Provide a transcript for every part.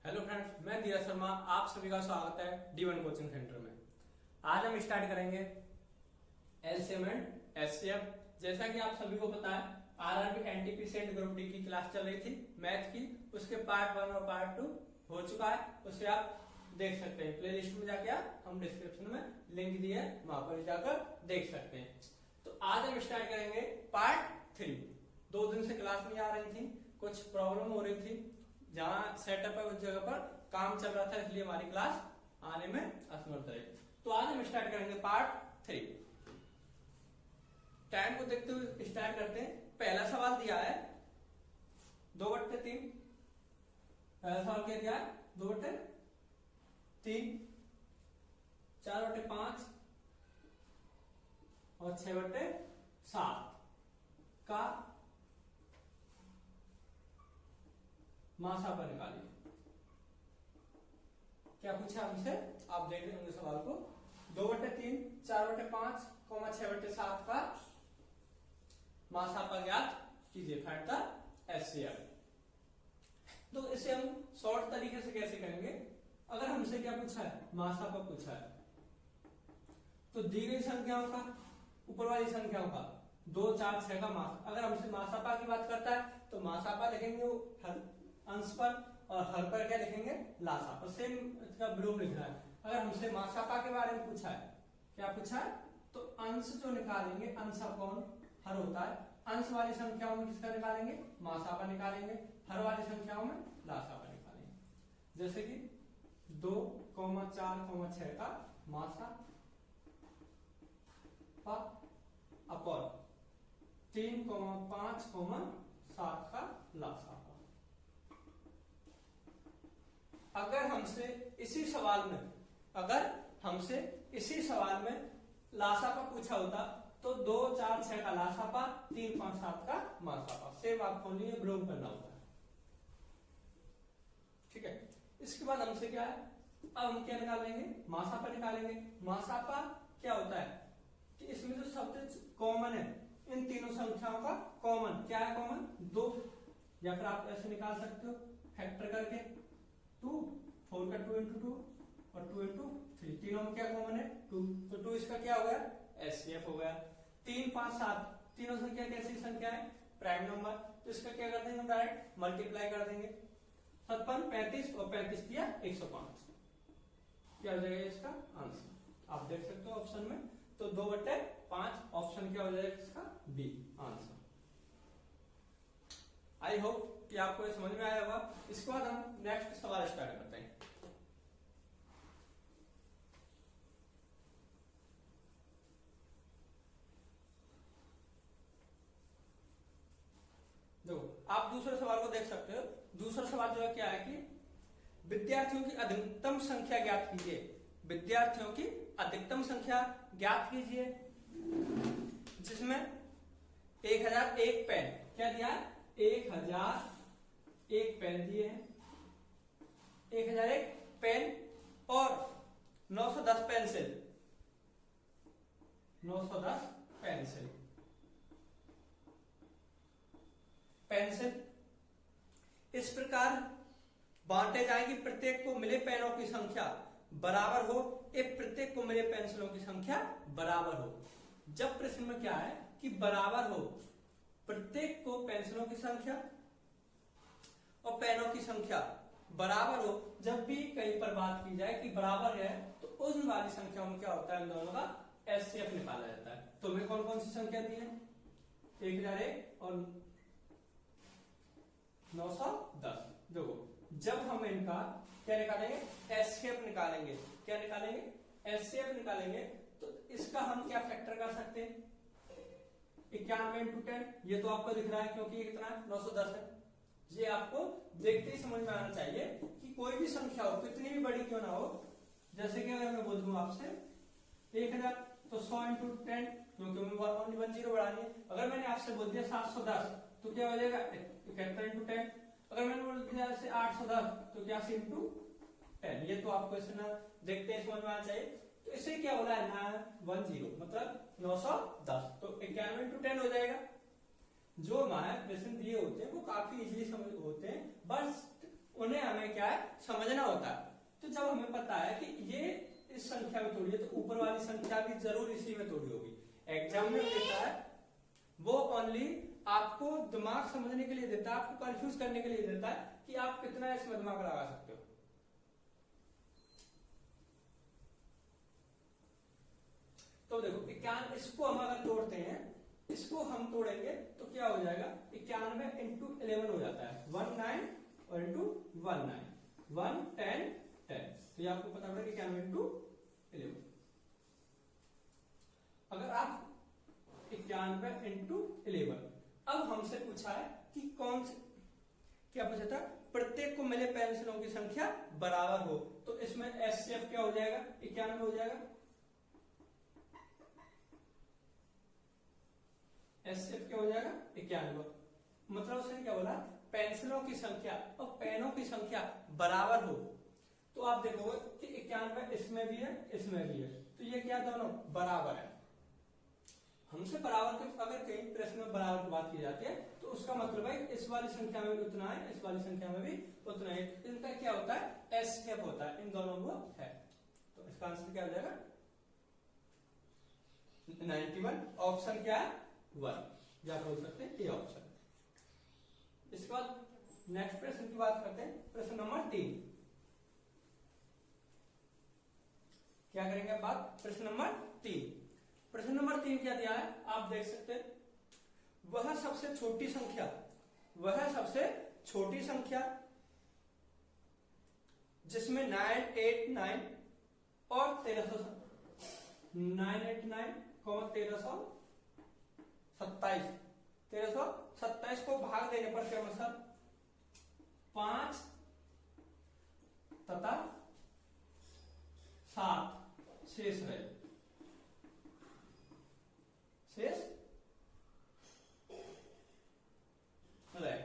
Hello friends, मैं धीरज शर्मा। आप सभी का स्वागत है D1 कोचिंग सेंटर में। आज हम स्टार्ट करेंगे एलसीएम एंड एचसीएफ। जैसा कि आप सभी को पता है, आरआरबी एनटीपी सेंट ग्रुप डी की क्लास चल रही थी मैथ की। उसके पार्ट 1 और पार्ट 2 हो चुका है, उसे आप देख सकते हैं। प्ले लिस्ट में जाके हम डिस्क्रिप्शन में लिंक दिए है, वहां पर जाकर देख सकते हैं। तो आज हम स्टार्ट करेंगे पार्ट 3। 2 दिन से क्लास नहीं आ रही थी, कुछ प्रॉब्लम हो रही थी। जहां सेटअप है उस जगह पर काम चल रहा था, इसलिए हमारी क्लास आने में असमर्थ रही। तो आज हम स्टार्ट करेंगे पार्ट 3। टाइम को देखते हुए स्टार्ट करते हैं। पहला सवाल दिया है 2/3। पहला सवाल क्या दिया है? 2/3, 4/5 और 6/7 का मासा पर निकालिए। क्या पूछा हमसे? आप देख रहे होंगे सवाल को। 2/3, 4/5, 6/7 का मासा पर ज्ञात कीजिए। Find the HCF. तो इसे हम शॉर्ट तरीके से कैसे करेंगे? अगर हमसे क्या पूछा है? मासा पर पूछा है, तो दी गई संख्याओं का, ऊपर वाली संख्याओं का 2, 4, 6 का मास। अगर हमसे मासापा की बात करता है तो मासापा लिखेंगे वो हर अंश पर, और हर पर क्या लिखेंगे? लासा पर। सेम इसका विलोम लिख रहा है। अगर हमसे मासापा के बारे में पूछा है, क्या पूछा है? तो अंश जो निकालेंगे, अंश अपॉन हर होता है। अंश वाली संख्याओं में किसका निकालेंगे? मासापा निकालेंगे। हर वाली संख्याओं में लासापा निकालेंगे। जैसे कि 2, 4, 6 का मासा अपॉन 3, 5, 7 का लासापा। अगर हमसे इसी सवाल में लासापा पूछा होता तो 2, 4, 6 का लासापा, 3, 5, 7 का मासापा। सेम आपको नहीं विलोम करना होता है। ठीक है। इसके बाद हमसे क्या है? अब हम क्या निकालेंगे? मासापा निकालेंगे। मासापा क्या होता है कि इसमें जो शब्द कॉमन है, इन तीनों संख्याओं का कॉमन क्या है? कॉमन 2, या फिर आप ऐसे निकाल सकते हो फैक्टर करके 2, 4 का 2 into 2 और 2 into 3। तीनों में क्या कॉमन है? 2। तो 2 इसका क्या हो गया? एचसीएफ हो गया। 3, 5, 7 तीनों संख्या कैसी संख्या है? Prime number. तो इसका क्या कर देंगे? डायरेक्ट मल्टीप्लाई कर देंगे। 57, 35 और 35 दिया 105। क्या हो जाएगा इसका आंसर? आप देख सकते हो ऑप्शन में। तो 2/5 ऑप्शन क्या हो जाएगा इसका? B answer. आई होप कि आपको ये समझ में आया होगा। इसके बाद हम नेक्स्ट सवाल स्टार्ट करते हैं। देखो, आप दूसरे सवाल को देख सकते हो। दूसरा सवाल जो है क्या है कि विद्यार्थियों की अधिकतम संख्या ज्ञात कीजिए। विद्यार्थियों की अधिकतम संख्या ज्ञात कीजिए, जिसमें 1001 पेन क्या दिया है? 1001 पेन दिए हैं। 1001 पेन और 910 पेंसिल। 910 पेंसिल इस प्रकार बांटे जाएंगे प्रत्येक को मिले पेनों की संख्या बराबर हो। एक प्रत्येक को मिले पेंसिलों की संख्या बराबर हो। जब प्रश्न में क्या है कि बराबर हो, प्रत्येक को पेंसिलों की संख्या और पेनों की संख्या बराबर हो। जब भी कहीं पर बात की जाए कि बराबर है, तो उन वाली संख्याओं में क्या होता है? इन दोनों का एचसीएफ निकाला जाता है। तो हमें कौन कौन सी संख्या दी है? 1001 और 910। देखो, जब हम इनका क्या निकालेंगे? एचसीएफ निकालेंगे। क्या निकालेंगे? एचसीएफ निकालेंगे। तो इसका हम क्या फैक्टर कर सकते हैं? 91 into 10। ये तो आपको दिख रहा है क्योंकि कितना 910 है। ये आपको देखते ही समझ में आना चाहिए कि कोई भी संख्या हो, कितनी भी बड़ी क्यों ना हो। जैसे कि अगर मैं बोल दूं आपसे 1000, तो 100 into 10, क्योंकि ओनली 10 बढ़ानी है। अगर मैंने आपसे बोल दिया 710, तो क्या हो जाएगा? 71 into 10। अगर मैंने बोल दिया ऐसे 810, तो क्या into 10। ये तो आपको इसमें देखते ही समझ में आना चाहिए। तो इसे क्या हो रहा है? 910 मतलब 910। तो 91 into 10 हो जाएगा। जो हमारे प्रश्न दिए होते हैं वो काफी इजीली समझ होते हैं, बस उन्हें हमें हमें क्या है समझना होता है। तो जब हमें पता है कि ये इस संख्या में तोड़ी है तो ऊपर वाली संख्या भी जरूर इसी में तोड़ी होगी। एग्जाम में देता है वो ओनली आपको दिमाग समझने के लिए देता है, आपको कंफ्यूज करने के लिए देता है कि आप कितना इसमें दिमाग लगा सकते हो। तो देखो 91, इसको हम अगर तोड़ते हैं, इसको हम तोड़ेंगे तो क्या हो जाएगा 91 इंटू 11 हो जाता है 19 और इंटू 19 1 10 10। तो ये आपको पता पड़ा कि 91 इंटू 11। अगर आप 91 इंटू 11, अब हमसे पूछा है कि कौन से क्या पूछा था, प्रत्येक को मिले पेंसिलों की संख्या बराबर हो, तो इसमें एचसीएफ क्या हो जाएगा 91 हो जाएगा। एचसीएफ क्या हो जाएगा 91। मतलब उसने क्या बोला, पेंसिलों की संख्या और पेनों की संख्या बराबर हो। तो आप देखोगे कि 91 इसमें भी है इसमें भी है, तो ये क्या दोनों बराबर है। हमसे बराबर के अगर कहीं प्रश्न में बराबर की बात की जाती है तो उसका मतलब है इस वाली संख्या में भी उतना है, इस वाली संख्या में भी उतना है। इनका क्या होता है एचसीएफ होता है, इन दोनों को है। तो इसका आंसर क्या हो जाएगा 91। ऑप्शन क्या है 1, या बोल सकते हैं ए ऑप्शन। इसके बाद नेक्स्ट प्रश्न की बात करते हैं, प्रश्न नंबर 3। क्या करेंगे अब बात प्रश्न नंबर 3। प्रश्न नंबर 3 क्या दिया है आप देख सकते हैं, वह सबसे छोटी संख्या, वह सबसे छोटी संख्या जिसमें 989 और 1327 को भाग देने पर क्या मतलब 5 तथा 7 शेष रहे, शेष रहे।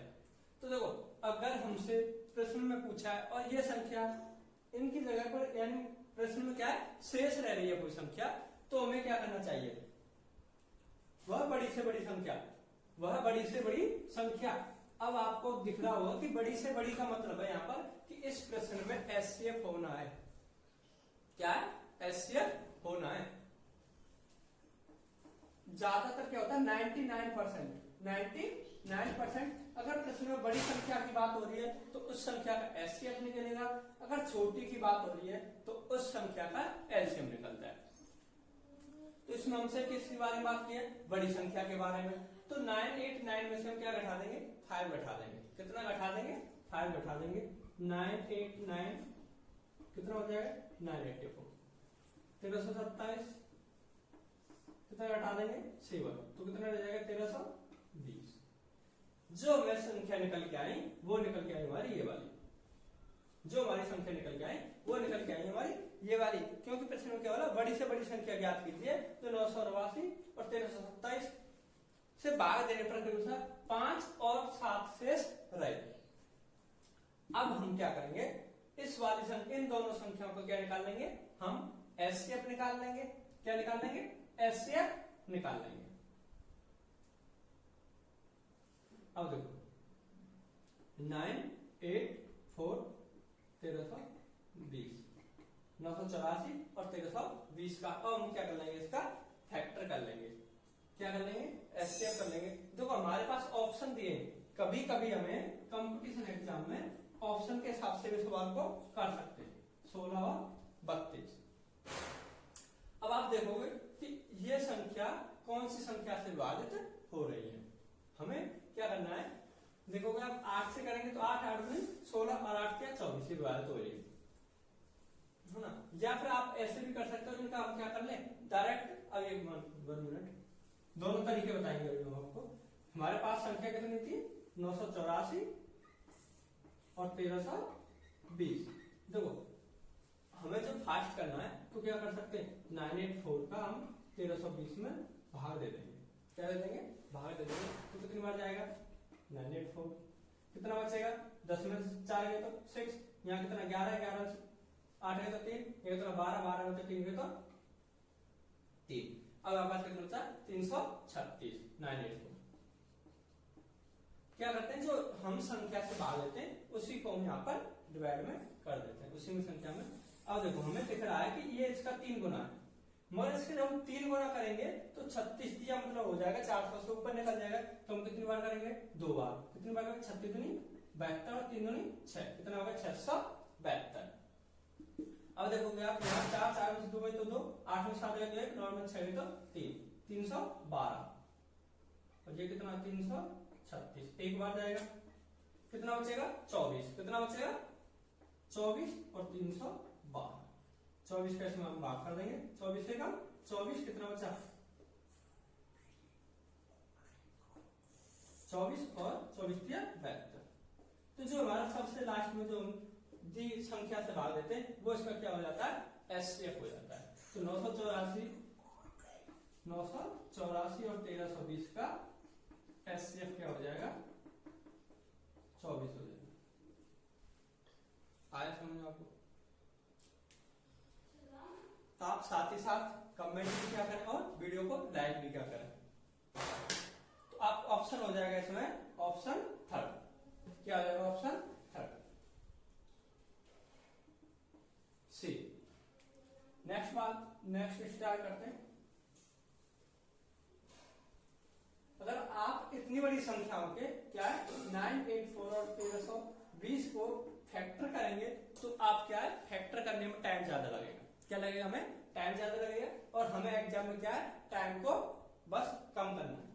तो देखो अगर हमसे प्रश्न में पूछा है और ये संख्या इनकी जगह पर, यानी प्रश्न में क्या है शेष रह रही है कोई संख्या, तो हमें क्या करना चाहिए, वह बड़ी से बड़ी संख्या, वह बड़ी से बड़ी संख्या। अब आपको दिख रहा होगा कि बड़ी से बड़ी का मतलब है यहाँ पर कि इस प्रश्न में एचसीएफ होना है। क्या है एचसीएफ होना है। ज्यादातर क्या होता है 99% अगर प्रश्न में बड़ी संख्या की बात हो रही है तो उस संख्या का एचसीएफ निकलेगा, अगर छोटी की बात हो रही है तो उस संख्या का एलसीएम निकलता है। तो इसमें हमसे किसके बारे में बात की है, बड़ी संख्या के बारे में। तो 989 में से हम क्या घटा देंगे 5 घटा देंगे। कितना घटा देंगे 5 घटा देंगे। 989 कितना हो जाएगा 984। 1327 कितना घटा देंगे 7, तो कितना रह जाएगा 1320। जो हमें संख्या निकल के आई वो निकल के आई हमारी ये वाली, जो हमारी संख्या निकल के आई वो निकल के आई हमारी ये वाली। क्योंकि प्रश्न में क्या बोला बड़ी से बड़ी संख्या ज्ञात कीजिए, तो 988 और 1327 से भाग देने पर 5 और 7 शेष रहे। अब हम क्या करेंगे, इस वाली संख्या, इन दोनों संख्याओं को क्या निकाल लेंगे हम एचसीएफ निकाल लेंगे। क्या निकाल लेंगे एचसीएफ निकाल लेंगे। अब देखो 984 1320 984 और 1320 का अब हम क्या कर लेंगे, इसका फैक्टर कर लेंगे। क्या कर लेंगे एचसीएफ कर लेंगे। देखो हमारे पास ऑप्शन दिए, कभी कभी हमें कंपटीशन एग्जाम में ऑप्शन के हिसाब से भी सवाल को कर सकते हैं। 16 और 32। अब आप देखोगे कि ये संख्या कौन सी संख्या से विभाजित हो रही है। हमें क्या करना है, देखोगे आप 8 से करेंगे तो 8 8 में 16 और 8 क्या 24 से विभाजित हो रही है ना। या फिर आप ऐसे भी कर सकते हो, इनका हम क्या कर लें डायरेक्ट। अब एक मिनट, दोनों तरीके बताएंगे अभी हम आपको। हमारे पास संख्या कितनी थी 984 और 1320। देखो हमें जब फास्ट करना है तो क्या कर सकते हैं 984 का हम 1320 में भाग दे देंगे। क्या दे देंगे भाग दे देंगे, तो कितनी बार जाएगा 984। कितना बचेगा 10 में 4 गए तो 6, यहाँ कितना 11 11 8 गए तो 3, ये कितना 12 12 में तो 3 गए तो 3। अब आपके पास कितना बचा 336 984। क्या करते हैं, जो हम संख्या से भाग देते हैं उसी को हम यहाँ पर डिवाइड में कर देते हैं, उसी में संख्या में। अब देखो हमें दिख रहा है कि ये इसका 3 गुना है, मगर इसके जब हम 3 गुना करेंगे तो 36 दिया मतलब हो जाएगा 400 से ऊपर निकल जाएगा। तो हम कितनी बार करेंगे, 2 बार। कितनी बार करेंगे, 36 दूनी 72 और 3 दूनी 6, कितना होगा 672। अब देखोगे आप यहाँ 4 4 में 2 तो 2, 8 में 7 गए 1, 9 में 6 तो 3, 312। और ये कितना 336, एक बार जाएगा, कितना बचेगा 24, कितना बचेगा 24 और 312। 24 का इसमें हम भाग कर देंगे, 24 से कम 24, कितना बचा 24 और 24 दिया 72। तो जो हमारा सबसे लास्ट में जो दी संख्या से भाग देते हैं वो इसका क्या हो जाता है, एचसीएफ हो जाता है। तो 984 और 1320 का एचसीएफ क्या हो जाएगा, 24 हो जाएगा। आया समझ में आपको? तो आप साथ ही साथ कमेंट भी क्या करें और वीडियो को लाइक भी क्या करें। तो आप ऑप्शन हो जाएगा इसमें ऑप्शन थर्ड, क्या हो जाएगा option third C. Next start करते हैं। अगर आप इतनी बड़ी संख्याओं के क्या है 984 और 1320 को फैक्टर करेंगे तो आप क्या है फैक्टर करने में टाइम ज्यादा लगेगा। क्या लगेगा, हमें टाइम ज्यादा लगेगा, और हमें एग्जाम में क्या है टाइम को बस कम करना है,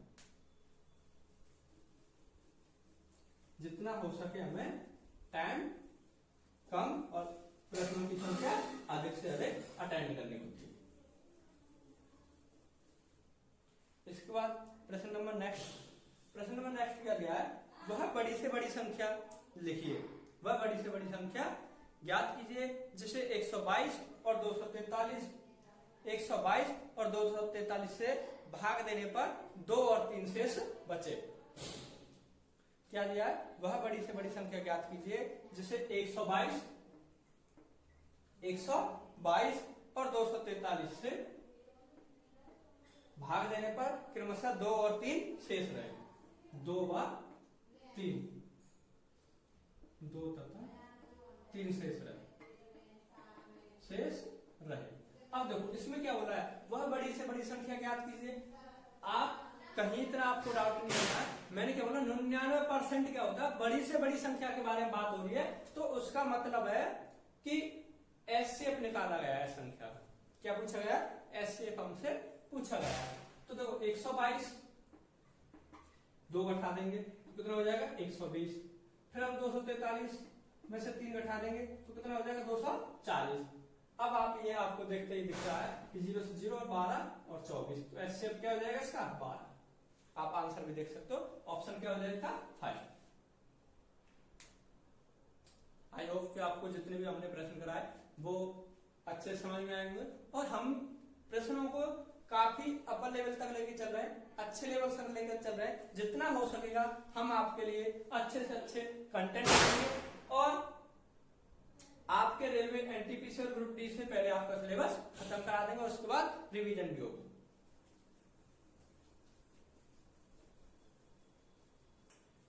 जितना हो सके हमें टाइम कम और प्रश्नों की संख्या अधिक से अधिक अटेंड करनी होती है। इसके बाद प्रश्न नंबर नेक्स्ट क्या दिया है, वह बड़ी से बड़ी संख्या लिखिए। वह बड़ी से बड़ी संख्या ज्ञात कीजिए जिसे 122 और 243 से भाग देने पर 2 और 3 शेष बचे। क्या दिया है, वह बड़ी से बड़ी संख्या ज्ञात कीजिए जिसे 122 और 243 से भाग देने पर क्रमशः 2 और 3 शेष रहे। 2 व 3, 2 तथा 3 शेष रहे। अब देखो इसमें क्या हो रहा है, वह बड़ी से बड़ी संख्या ज्ञात कीजिए। आप कहीं इतना आपको डाउट नहीं होता है, मैंने क्या बोला 99% क्या होता है, बड़ी से बड़ी संख्या के बारे में बात हो रही है, तो उसका मतलब है कि एचसीएफ निकाला गया है संख्या। क्या पूछा गया, एचसीएफ हमसे पूछा गया है। तो देखो 122 2 घटा देंगे तो कितना हो जाएगा 120, फिर हम 243 में से 3 घटा देंगे तो कितना हो जाएगा 240। अब आप ये आपको देखते ही दिख रहा है कि 0 से 0 और 12 और 24, तो एचसीएफ क्या हो जाएगा इसका 12। आप आंसर भी देख सकते हो, ऑप्शन क्या हो जाएगा 5। आई होप कि आपको जितने भी हमने प्रश्न कराए वो अच्छे समझ में आएंगे, और हम प्रश्नों को काफी अपर लेवल तक लेके चल रहे हैं, अच्छे लेवल तक लेकर चल रहे हैं। जितना हो सकेगा हम आपके लिए अच्छे से अच्छे कंटेंट देंगे, और आपके रेलवे एनटीपीसी और ग्रुप डी से पहले आपका सिलेबस खत्म करा देंगे, और उसके बाद रिवीजन भी होगा।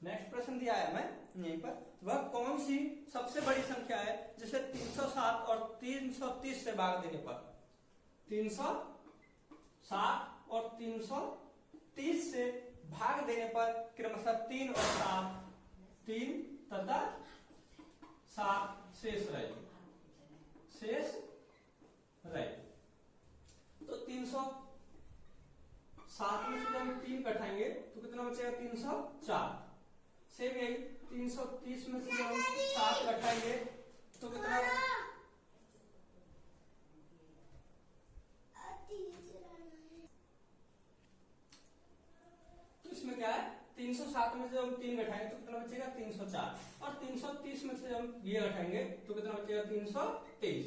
नेक्स्ट प्रश्न दिया है हमें यहीं पर, वह कौन सी सबसे बड़ी संख्या है जिसे 307 और 330 से भाग देने पर 307 और 330 से भाग देने पर क्रमशः 3 और 7 3 तथा 7 शेष रहे। तो 307 में से जब हम 3 घटाएंगे तो कितना बचेगा 304। सेम यही 330 में से जब हम 7 घटाएंगे तो कितना, तो इसमें क्या है 307 में से जब हम 3 घटाएंगे तो कितना बचेगा 304, और 330 में से जब हम ये घटाएंगे तो कितना बचेगा 323।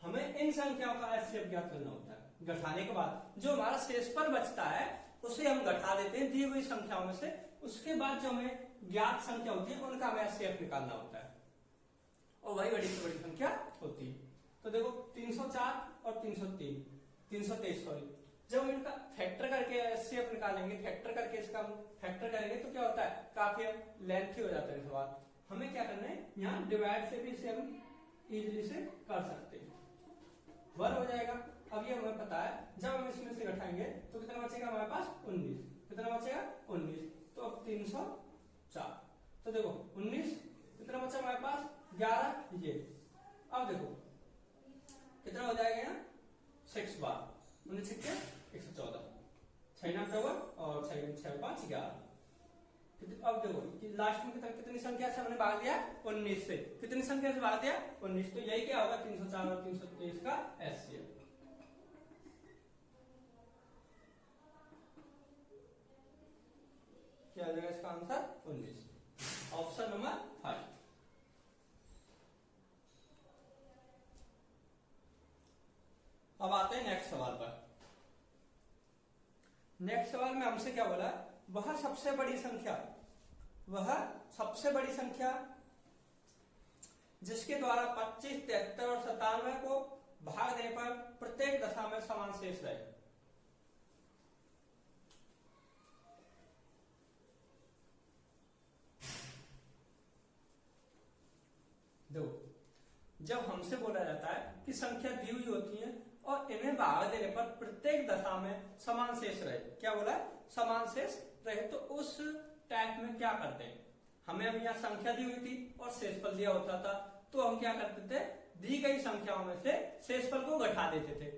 हमें इन संख्याओं का एचसीएफ ज्ञात करना होता है। घटाने के बाद जो हमारा शेषफल बचता है उसे हम घटा देते हैं दी हुई संख्याओं में से, उसके बाद जो हमें ज्ञात संख्या होती है उनका हमें एचसीएफ निकालना होता है, और वही बड़ी से बड़ी संख्या होती है। तो देखो 304 और 323 सॉरी, जब हम इनका फैक्टर करके एचसीएफ निकालेंगे, फैक्टर करके इसका हम फैक्टर करेंगे तो क्या होता है, काफी लेंथी हो जाता है सवाल। हमें क्या करना है, यहाँ डिवाइड से भी इसे हम इजीली से कर सकते हैं, 1 हो जाएगा। अब ये हमें पता है, जब हम इसमें से घटाएंगे तो कितना बचेगा हमारे पास, 19। कितना बचेगा, 19। तो अब 304। तो देखो 19, कितना बचा हमारे पास, 11। ये अब देखो कितना हो जाएगा यहाँ, 6 बार 19 6 114, 6 9 14 और 6 6 5 11। अब देखो कि लास्ट में कितनी संख्या से हमने भाग दिया, 19 से। कितनी संख्या से भाग दिया, 19। तो यही क्या होगा, 304 और 323 का एचसीएफ। क्या हो जाएगा इसका आंसर, 19, ऑप्शन नंबर 5। अब आते हैं नेक्स्ट सवाल पर। नेक्स्ट सवाल में हमसे क्या बोला, वह सबसे बड़ी संख्या जिसके द्वारा 25, 73 और 97 को भाग देने पर प्रत्येक दशा में समान शेष रहे। दो, जब हमसे बोला जाता है कि संख्या दी हुई होती है और इन्हें भाग देने पर प्रत्येक दशा में समान शेष रहे, क्या बोला, समान शेष रहे, तो उस टाइप में क्या करते हैं, हमें अभी यहाँ संख्या दी हुई थी और शेषफल दिया होता था, तो हम क्या करते थे, दी गई संख्याओं में से शेषफल को घटा देते थे।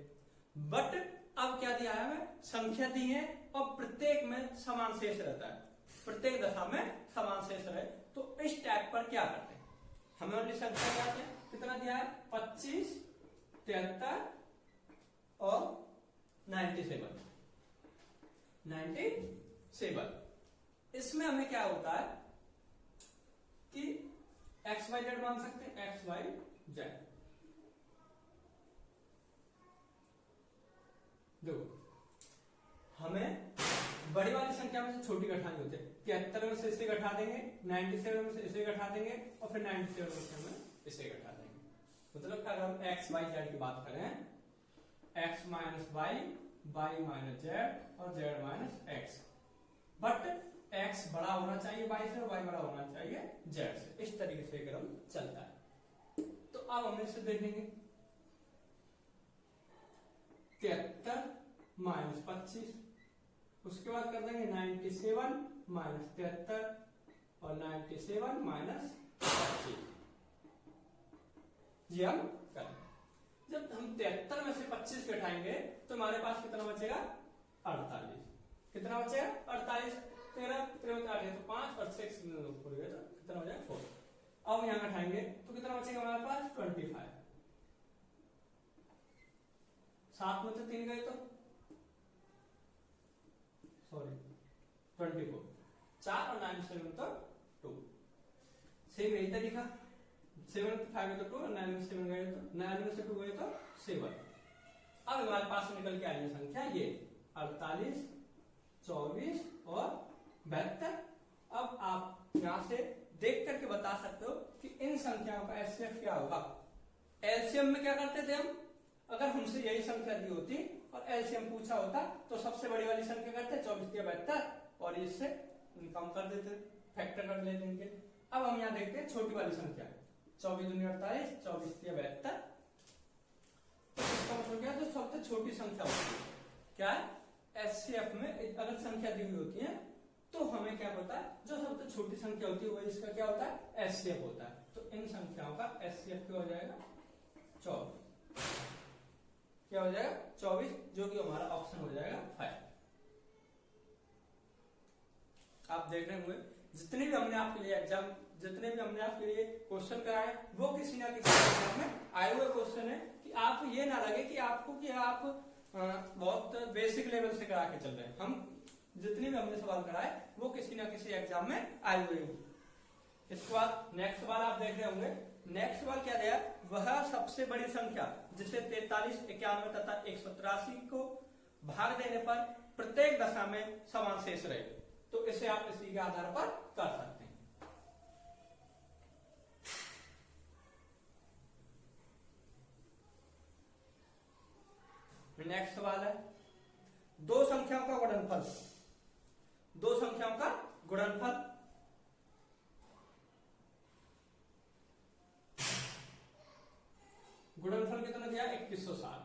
बट अब क्या दिया है हमें, संख्या दी है और प्रत्येक में समान शेष रहता है, प्रत्येक दशा में समान शेष रहे, तो इस टाइप पर क्या करते हैं, हमें ओनली संख्या क्या है, कितना दिया है, 25, 73 और 97। इसमें हमें क्या होता है कि एक्स वाई जेड मान सकते हैं, एक्स वाई जेड। देखो हमें बड़ी वाली संख्या में से छोटी घटानी होती है, 73 में से इसे घटा देंगे, 97 में से इसे घटा देंगे और फिर 97 में से हमें इसे घटा देंगे। मतलब अगर हम एक्स वाई जेड की बात करें, X minus Y, Y minus Z और Z minus X, but X बड़ा होना चाहिए वाई से और वाई बड़ा होना चाहिए जेड से, इस तरीके से क्रम चलता है। तो अब हम इसे देखेंगे, 73 माइनस 25, उसके बाद कर देंगे 97 माइनस 73 और 97 माइनस 25। जी हम करें, जब हम 73 में से 25 घटाएंगे तो हमारे पास कितना बचेगा, 48। कितना बचेगा, 48। 13 13 8 तो 5 और 6 तो कितना हो जाएगा, 4। अब यहां घटाएंगे तो कितना बचेगा हमारे पास, 25। 7 में से 3 गए तो सॉरी 24, 4 और 9 7 तो 2। सेम यही तरीका, 7 में 5 तो 2 और 9 में 7 गए तो 9 में से 2 गए तो 7। अब हमारे पास निकल के आई संख्या ये 48, 24 और 72। अब आप यहां से देख करके बता सकते हो कि इन संख्याओं का एचसीएफ क्या होगा। एलसीएम में क्या करते थे हम, अगर हमसे यही संख्या दी होती और एलसीएम पूछा होता तो सबसे बड़ी वाली संख्या करते 24 या 72 और इससे कम कर देते, फैक्टर कर लेते इनके। अब हम यहाँ देखते हैं छोटी वाली संख्या, 24 दूनी 48, 24 या 72। तो इसका मतलब क्या है, जो सबसे छोटी संख्या होती है क्या है, एचसीएफ में अगर संख्या दी हुई होती है तो हमें क्या पता है, जो सबसे छोटी संख्या होती है वो इसका क्या होता है, एचसीएफ होता है। तो इन संख्याओं का एचसीएफ क्या हो जाएगा, 24। क्या हो जाएगा, 24, जो कि हमारा ऑप्शन हो जाएगा 5। आप देख रहे होंगे जितने भी हमने आपके लिए एग्जाम, जितने भी हमने आपके लिए क्वेश्चन कराए वो किसी ना किसी एग्जाम में आए हुए क्वेश्चन है, कि आप ये ना लगे कि आपको कि आप बहुत बेसिक लेवल से करा के चल रहे हैं। हम जितने भी हमने सवाल कराए वो किसी ना किसी एग्जाम में आए हुए हैं। इसके बाद नेक्स्ट सवाल आप देख रहे होंगे, नेक्स्ट सवाल क्या दिया, वह सबसे बड़ी संख्या जिसे 43, 91 तथा 183 को भाग देने पर प्रत्येक दशा में समान शेष रहे। तो इसे आप इसी के आधार पर कर सकते हैं। नेक्स्ट सवाल है, संख्याओं का गुणनफल, दो संख्याओं का गुणनफल। गुणनफल कितना दिया? 2160,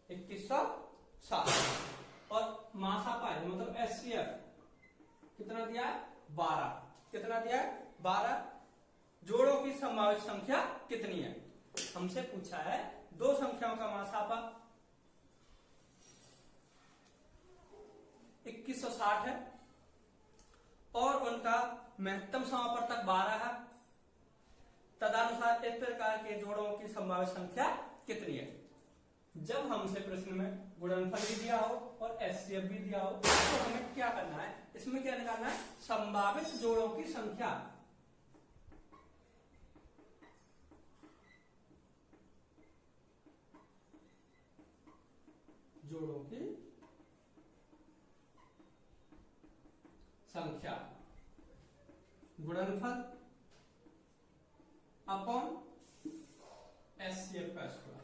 2160। और मासापा है मतलब एचसीएफ कितना दिया है? 12। कितना दिया है? 12। जोड़ों की संभावित संख्या कितनी है? हमसे पूछा है दो संख्याओं का मासापा 2160 है और उनका महत्तम समापवर्तक 12 है। तदनुसार इस प्रकार के जोड़ों की संभावित संख्या कितनी है? जब हमसे प्रश्न में गुणनफल भी दिया हो और एचसीएफ भी दिया हो तो हमें क्या करना है? इसमें क्या निकालना है? संभावित जोड़ों की संख्या। जोड़ों की संख्या गुणनफल अपॉन एचसीएफ का स्क्वायर।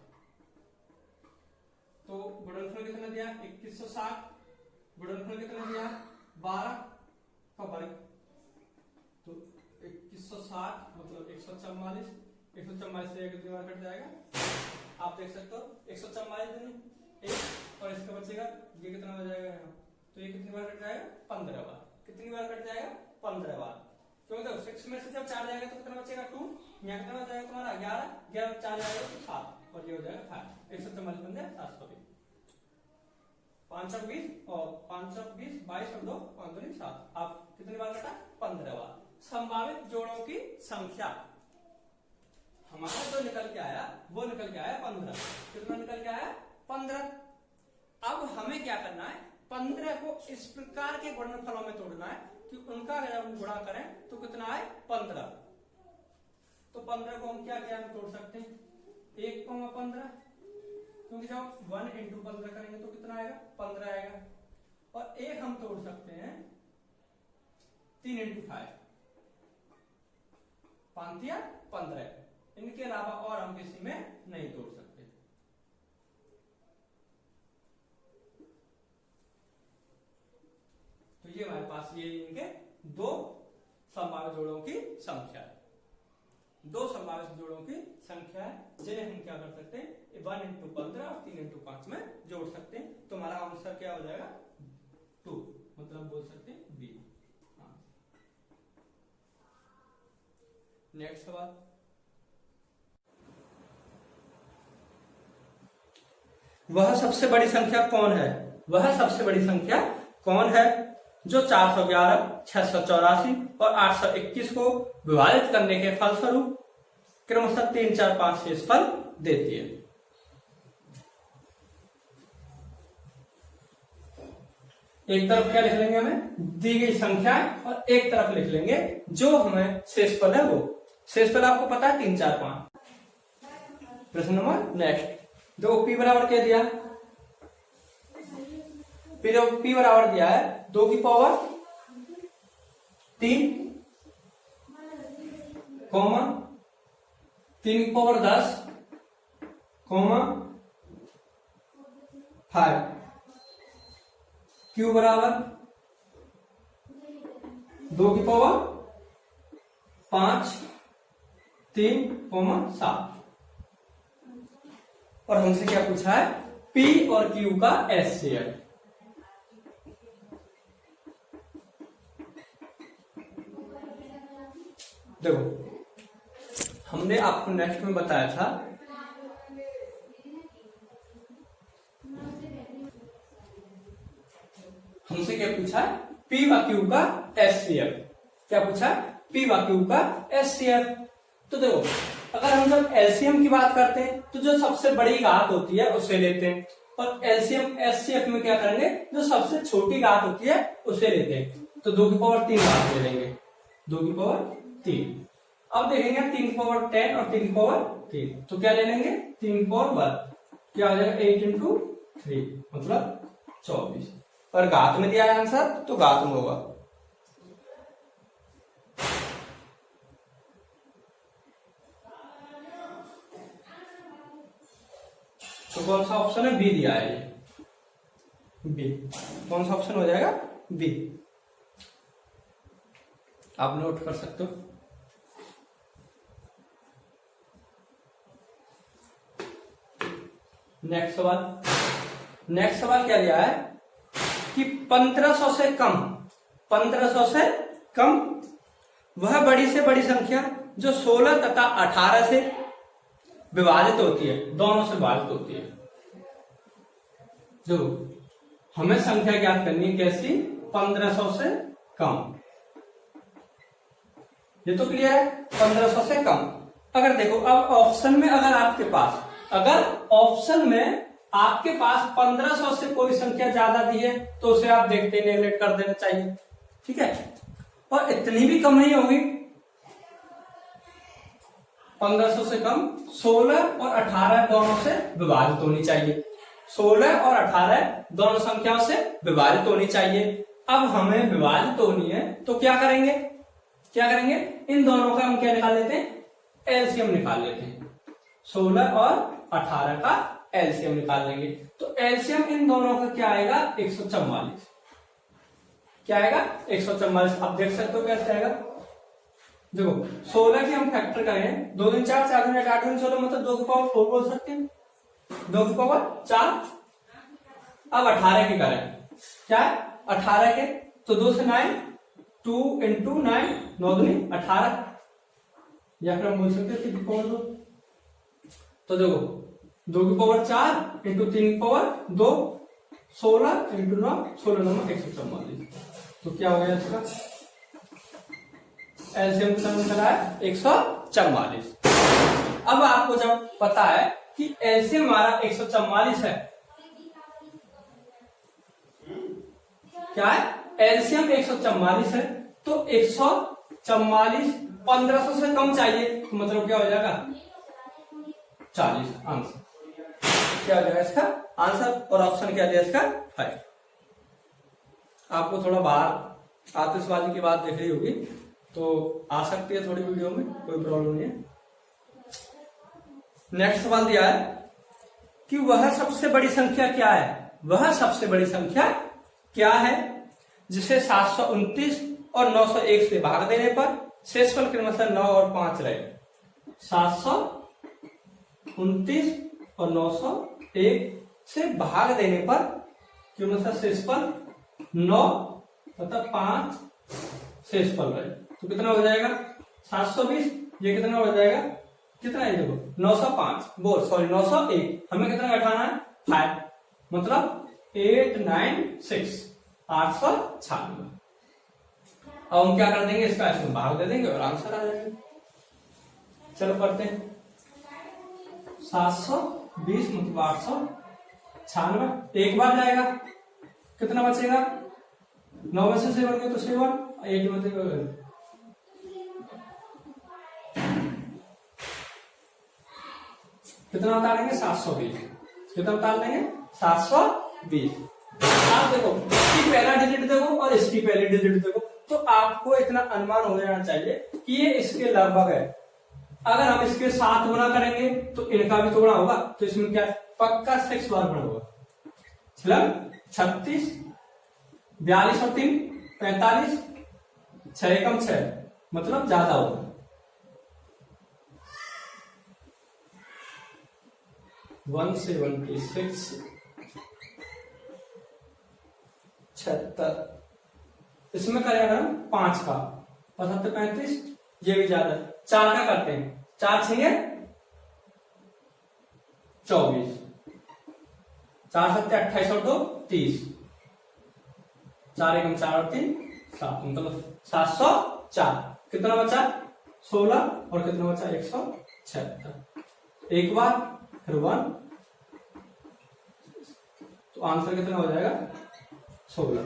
तो गुणनफल कितना दिया? 2160। गुणनफल कितना दिया? 12 का वर्ग। तो 2160 मतलब 144। 144 से कितनी बार कट जाएगा? आप देख सकते हो 144 दिन एक और इसका बचेगा ये कितना हो जाएगा यहाँ? तो ये कितनी बार कट जाएगा? 15 बार। कितनी बार कट जाएगा? 15 बार। क्योंकि देखो 6 में से जब 4 जाएगा तो कितना बचेगा? 2। यहाँ कितना हो जाएगा तुम्हारा? 11। 11 4 जाएगा तो 7 और ये हो जाएगा 5। 144 बन जाए 720। 520 और 520 22 और 2 5 2 7। आप कितनी बार कटा? 15 बार। संभावित जोड़ों की संख्या हमारा जो निकल के आया वो निकल के आया 15। कितना निकल के आया? 15। अब हमें क्या करना है? 15 को इस प्रकार के गुणनफलों में तोड़ना है कि उनका अगर हम गुणा करें तो कितना आए? 15। तो 15 को हम क्या क्या तोड़ सकते हैं? 1,15, क्योंकि जब 1 इंटू 15 करेंगे तो कितना आएगा? 15 आएगा। और एक हम तोड़ सकते हैं 3 इंटू 5, 5 या 15। इनके अलावा और हम किसी में नहीं तोड़ सकते। तो ये हमारे पास ये इनके दो संभावित जोड़ों की संख्या है। दो संभावित जोड़ों की संख्या है जिन्हें हम क्या कर सकते हैं? 1 इंटू 15 और 3 इंटू 5 में जोड़ सकते हैं। तो हमारा आंसर क्या हो जाएगा? 2, मतलब बोल सकते हैं बी। नेक्स्ट सवाल, वह सबसे बड़ी संख्या कौन है? वह सबसे बड़ी संख्या कौन है जो 411, 684 और 821 को विभाजित करने के फलस्वरूप क्रमशः 3, 4, 5 शेषफल देती है? एक तरफ क्या लिख लेंगे? हमें दी गई संख्या और एक तरफ लिख लेंगे जो हमें शेषफल है वो। शेषफल आपको पता है 3, 4, 5। प्रश्न नंबर नेक्स्ट, जो पी बराबर क्या दिया? पी बराबर दिया है 2 की पावर 3, 3 की पावर 10, 5। क्यू बराबर 2 की पावर 5, 3, 7। और हमसे क्या पूछा है? पी और क्यू का एचसीएफ। देखो हमने आपको नेक्स्ट में बताया था हमसे क्या पूछा है? पी व क्यू का एचसीएफ। क्या पूछा है? पी व क्यू का एचसीएफ। तो देखो अगर हम जब एलसीएम की बात करते हैं तो जो सबसे बड़ी घात होती है उसे लेते हैं, और एलसीएम एचसीएफ में क्या करेंगे? जो सबसे छोटी घात होती है उसे लेते हैं। तो 2 की पावर 3 घात ले लेंगे, 2 की पावर 3। अब देखेंगे 3 की पावर 10 और 3 की पावर 3, तो क्या ले लेंगे? 3 की पावर 1, क्या आ जाएगा? 8 इंटू 3 मतलब 24। और घात में दिया है आंसर तो घात में होगा। तो कौन सा ऑप्शन है? बी दिया है। बी। कौन सा ऑप्शन हो जाएगा? बी। आप नोट कर सकते हो। नेक्स्ट सवाल क्या दिया है कि 1500 से कम, 1500 से कम वह बड़ी से बड़ी संख्या जो 16 तथा 18 से विभाजित होती है, दोनों से विभाजित होती है। जो हमें संख्या ज्ञात करनी है, कैसी? 1500 से कम। ये तो क्लियर है, 1500 से कम। अगर देखो, अब ऑप्शन में अगर ऑप्शन में आपके पास 1500 से कोई संख्या ज्यादा दी है तो उसे आप देखते ही नेगलेक्ट कर देना चाहिए, ठीक है। और इतनी भी कम नहीं होगी, 1500 से कम 16 और 18 दोनों से विभाजित होनी चाहिए। 16 और 18 दोनों संख्याओं से विभाजित होनी चाहिए। अब हमें विभाजित होनी है तो क्या करेंगे? इन दोनों का हम क्या निकाल लेते हैं? एलसीएम निकाल लेते हैं। 16 और 18 का एलसीएम निकाल लेंगे। तो एलसीएम इन दोनों का क्या आएगा? 144। क्या आएगा? 144। आप देख सकते हो कैसे आएगा। देखो, 16 की हम फैक्टर करें, 2 दिन 4, 4 दिन 8, 8 दिन 16, मतलब 2 की पावर 4 बोल सकते हैं, 2 की पावर 4। अब 18 के करें, क्या है? 18 के तो 2 से 9, 2 इंटू 9, 9 दूनी 18, या फिर हम बोल सकते हैं 3 की पावर 2। तो देखो, 2 की पावर 4 इंटू 3 की पावर 2, 16 इंटू 9, 16 9 144। तो क्या हो गया इसका एलसीएम कितना निकला है? 144। अब आपको जब पता है कि एलसीएम हमारा 144 है, क्या है? एलसीएम 144 है, तो 144 1500 से कम चाहिए, तो मतलब क्या हो जाएगा? 40 आंसर। क्या हो जाएगा इसका आंसर? और ऑप्शन क्या दिया इसका? 5। आपको थोड़ा बाहर आतिशबाजी की बात देख रही होगी तो आ सकती है थोड़ी वीडियो में, कोई प्रॉब्लम नहीं है। नेक्स्ट सवाल दिया है कि वह सबसे बड़ी संख्या क्या है? वह सबसे बड़ी संख्या क्या है जिसे 729 और 901 से भाग देने पर शेषफल क्रमशः 9 और 5 रहे? 729 और 901 से भाग देने पर क्रमशः शेषफल 9 तथा 5 शेषफल रहे, तो कितना हो जाएगा? 720। ये कितना हो जाएगा? कितना है? देखो, 905 901। हमें कितना घटाना है? 5, मतलब 896, 896। अब हम क्या कर देंगे? इसका इसमें भाग दे देंगे और आंसर आ जाएगा। चलो करते हैं। 720 मतलब 896। एक बार जाएगा, कितना बचेगा? 9 में से 7 गए तो 7, 8 में से कितना उतारेंगे? 720। कितना उतार लेंगे? 720। आप देखो, इसकी पहला डिजिट देखो और इसकी पहली डिजिट देखो, तो आपको इतना अनुमान हो जाना चाहिए कि ये इसके लगभग है। अगर हम इसके 7 गुना करेंगे तो इनका भी थोड़ा होगा, तो इसमें क्या पक्का 6 बार गुना होगा। 36, 42 और 3 45, 6 एकम 6, मतलब ज्यादा होगा। 176, 76। इसमें करेंगे हम 5 का 75, 35, ये भी ज्यादा। 4 का करते हैं, 4 छेंगे 24, 4 7 28 और 2 30, 4 एकम 4 और 3 7, मतलब 704। कितना बचा? 16 और कितना बचा? 176। एक बार फिर 1, तो आंसर कितना हो जाएगा? 16।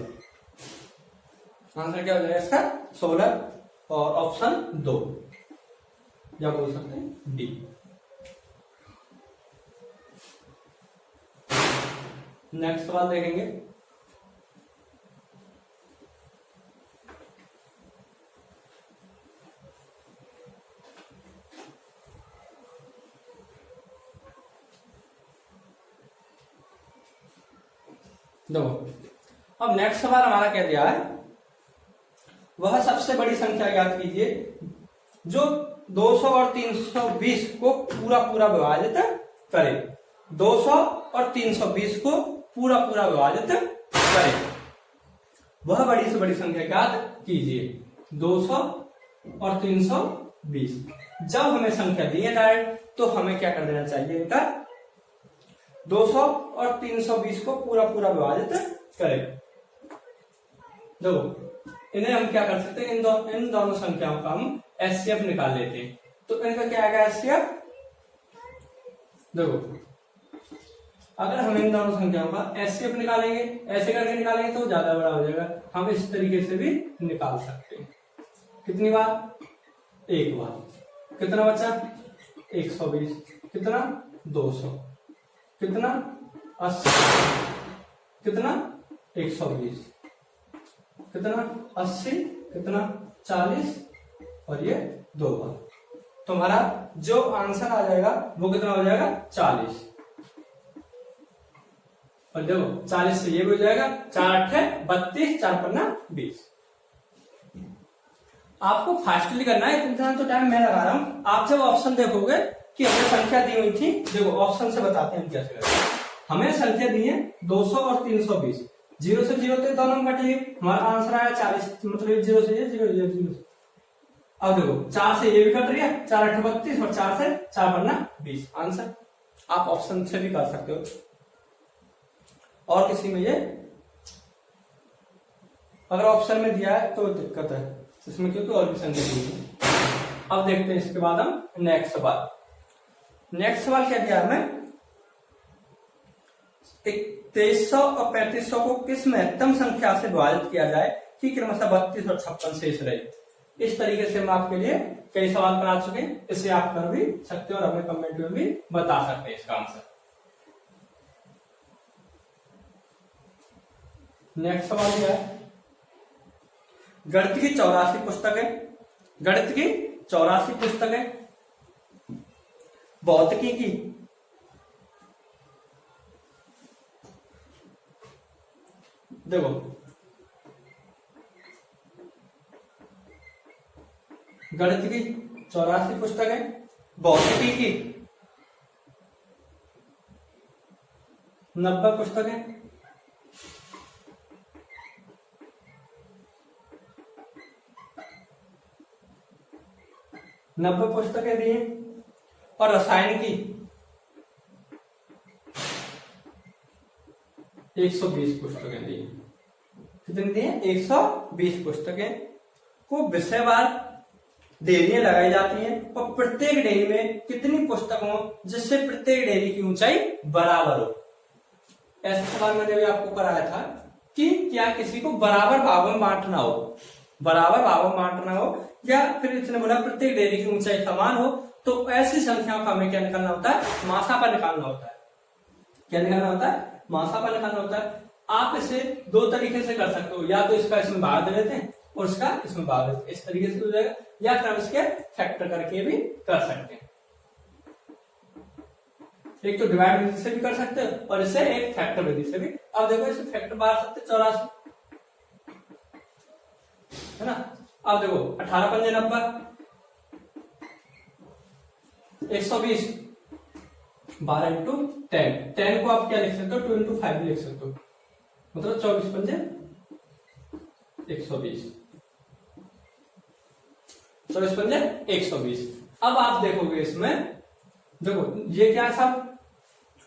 आंसर क्या हो जाएगा इसका? 16 और ऑप्शन 2, या बोल सकते हैं डी। नेक्स्ट सवाल देखेंगे। देखो अब नेक्स्ट सवाल हमारा क्या दिया है, वह सबसे बड़ी संख्या ज्ञात कीजिए जो 200 और 320 को पूरा पूरा विभाजित करे। 200 और 320 को पूरा पूरा विभाजित करे, वह बड़ी से बड़ी संख्या ज्ञात कीजिए। 200 और 320 जब हमें संख्या दी है डायरेक्ट तो हमें क्या कर देना चाहिए, इनका 200 और 320 को पूरा पूरा विभाजित करें। देखो इन्हें हम क्या कर सकते हैं, इन दोनों संख्याओं का हम एचसीएफ निकाल लेते हैं। तो इनका क्या आएगा एचसीएफ, देखो अगर हम इन दोनों संख्याओं का एचसीएफ निकालेंगे, ऐसे करके निकालेंगे तो ज्यादा बड़ा हो जाएगा। हम इस तरीके से भी निकाल सकते हैं। कितनी बार, एक बार। कितना बचा 120, कितना 200, कितना 80, कितना 120, कितना 80, कितना 40 और ये 2 बार। तुम्हारा जो आंसर आ जाएगा वो कितना हो जाएगा 40। और देखो 40 से ये भी हो जाएगा, 4 8 32, 4 5 20। आपको फास्टली करना है, इतना तो टाइम मैं लगा रहा हूं। आप जब ऑप्शन देखोगे कि हमें संख्या दी हुई थी, देखो ऑप्शन से बताते हैं कैसे करते हैं। हमें संख्या दी है 200 और 320, 0 से 0 तक दोनों में कटेगी, हमारा आंसर आया 40, मतलब 0 से 0 0 0। अब देखो 4 से ये भी कट रही है, 4 8 32 और 4 से 4 5 20। आंसर आप ऑप्शन से भी कर सकते हो। और किसी में ये अगर ऑप्शन में दिया है तो दिक्कत है इसमें, क्योंकि और भी संख्या दी है। अब देखते हैं इसके बाद हम नेक्स्ट सवाल। नेक्स्ट सवाल क्या दिया हमें, 2300 और 3500 को किस महत्तम संख्या से विभाजित किया जाए कि क्रमशः 32 और 56 शेष रहे। इस तरीके से हम आपके लिए कई सवाल करा चुके हैं, इसे आप कर भी सकते हो और अपने कमेंट में भी बता सकते हैं इसका आंसर। नेक्स्ट सवाल क्या है, गणित की 84 पुस्तकें, गणित की 84 पुस्तकें, भौतिकी की देखो गणित की 84 पुस्तकें, भौतिकी की 90 पुस्तकें, दी और रसायन की 120 पुस्तकें दी। कितनी दी है 120 पुस्तकें को विषयवार डेयरियां लगाई जाती हैं और प्रत्येक डेयरी में कितनी पुस्तक हो जिससे प्रत्येक डेयरी की ऊंचाई बराबर हो। ऐसा सवाल मैंने भी आपको कराया था कि क्या किसी को बराबर भागों में बांटना हो, बराबर भागों में बांटना हो, या फिर इसने बोला प्रत्येक डेयरी की ऊंचाई समान हो, तो ऐसी संख्याओं का हमें क्या निकालना होता है, मासापा निकालना होता है। क्या निकालना होता है, मासापा निकालना होता है। आप इसे 2 तरीके से कर सकते हो, या तो इसका इसमें भाग दे देते हैं और इसका इसमें भाग देते हैं, इस तरीके से हो जाएगा, या फिर हम इसके फैक्टर करके भी कर सकते हैं। एक तो डिवाइड विधि से भी कर सकते हो और इसे एक फैक्टर विधि से भी। अब देखो इसे फैक्टर बाहर सकते 84 है ना। अब देखो 18 पंजे 90, 120, 12 इंटू 10, 10 को आप क्या लिख सकते हो 2 इंटू 5 लिख सकते हो, मतलब 24 पंजे 120, 24 पंजे 120। अब आप देखोगे इसमें, देखो ये क्या सब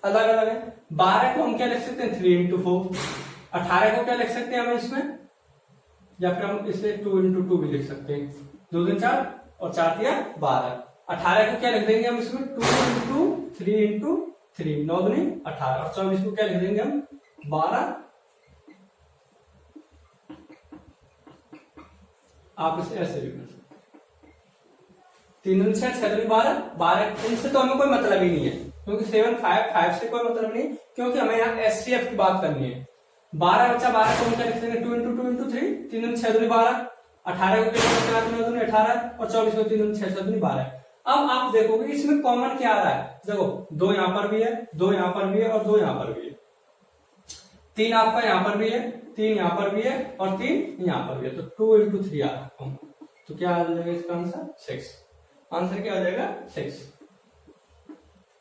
अलग अलग है। 12 को हम क्या लिख सकते हैं 3 इंटू 4, 18 को क्या लिख सकते हैं हम इसमें, या फिर हम इसे 2 इंटू 2 भी लिख सकते हैं, 2 दूनी 4 और 4 दिया 12। 18 को क्या लिख देंगे हम इसमें 2 इंटू 3 इंटू 3, 9 दूनी 18, और 24 को क्या लिख देंगे हम 12। आप इसे ऐसे भी कर सकते, 3 दूनी 6, 6 दूनी 12, 12। इनसे तो हमें कोई मतलब ही नहीं है, क्योंकि 7 5 5 से कोई मतलब नहीं, क्योंकि हमें यहाँ एचसीएफ की बात करनी है। 12 बचा, 12 को हम क्या लिख देंगे 2 इंटू 2 इंटू 3, 3 दूनी 6 दूनी 12, 18 को क्या लिखना 9 दूनी 18 और 24 को 3 दूनी 6 7 दूनी 12। अब आप देखोगे इसमें कॉमन क्या आ रहा है, देखो 2 यहां पर भी है, 2 यहां पर भी है और 2 यहां पर भी है। 3 आपका यहाँ पर भी है, 3 यहाँ पर भी है और 3 यहाँ पर भी है, तो 2 into 3 आ रहा है। तो क्या आ जाएगा इसका आंसर 6। आंसर क्या आ जाएगा 6,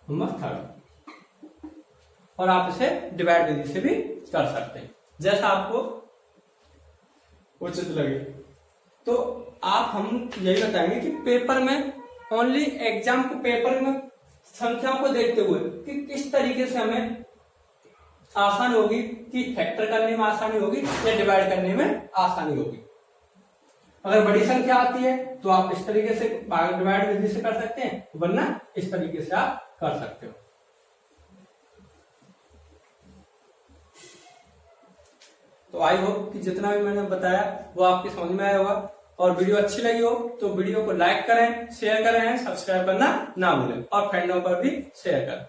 नंबर 3। और आप इसे डिवाइड विधि से भी कर सकते हैं, जैसा आपको उचित लगे। तो आप हम यही बताएंगे कि पेपर में ओनली एग्जाम के पेपर में संख्याओं को देखते हुए कि किस तरीके से हमें आसानी होगी, कि फैक्टर करने में आसानी होगी या डिवाइड करने में आसानी होगी। अगर बड़ी संख्या आती है तो आप इस तरीके से डिवाइड विधि से कर सकते हैं, वरना इस तरीके से आप कर सकते हो। तो आई होप कि जितना भी मैंने बताया वो आपकी समझ में आया होगा। और वीडियो अच्छी लगी हो तो वीडियो को लाइक करें, शेयर करें, सब्सक्राइब करना ना भूलें और फ्रेंडों पर भी शेयर करें।